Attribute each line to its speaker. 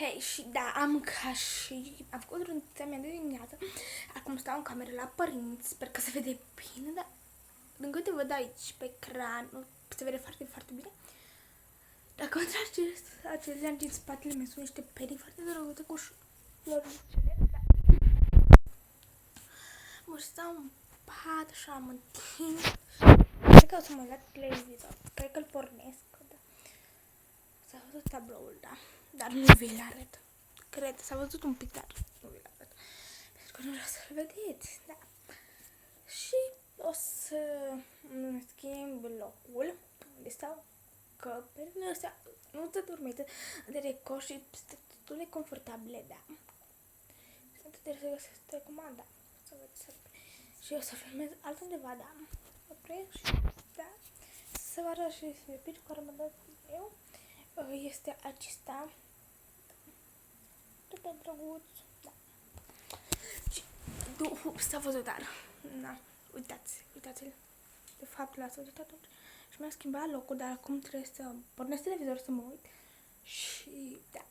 Speaker 1: Hei, și da, am făcut rânduța mea de dimineață. Acum stau în cameră la părinți, sper că se vede bine, dar din câte văd aici pe ecran, se vede foarte, foarte bine. Dacă vă trageți acelea din spatele meu, sunt niște perii foarte drăguțe cu floricele. Da. Mă stau în pat, așa, am întins. Cred că o să mă uit la televizor, cred că îl pornesc, da. S-a văzut tabloul, da, dar nu vi-l arăt. Cred, s-a văzut un pic, dar nu vi-l arăt. Pentru că nu vreau să-l vedeți, da. Și o să îmi schimb locul unde stau, că perile astea nu te dormite de recoș și destul de confortabile, da. Sunt trebuie să găsesc telecomanda, să văd să... Și o să filmez altundeva, da. Opresc și, da. Să vă arăt și piciul care m-a dat eu. Este acesta. Super drăguț, da. Și s-a văzut, dar, na, uitați-l. De fapt, l-ați văzut atunci. Și mi-a schimbat locul, dar acum trebuie să pornesc televizor să mă uit. Și, da.